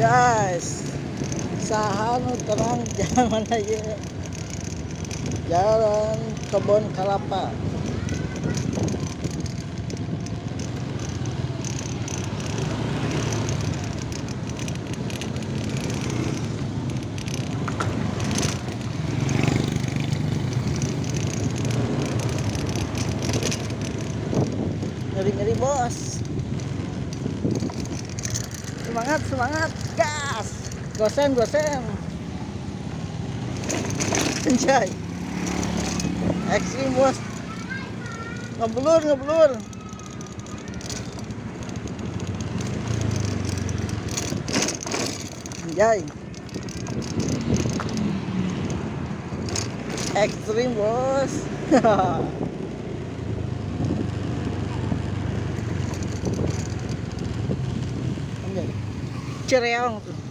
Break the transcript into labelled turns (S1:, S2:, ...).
S1: guys, sahanu terang jalan aja, jalan kebun kelapa. Ngeri-ngeri bos. Semangat, semangat, gas. Gosen, gosen. Anjay. Ekstrim bos. Ngeblur, ngeblur. Anjay. Ekstrim bos. Anjay. Cereong tuh.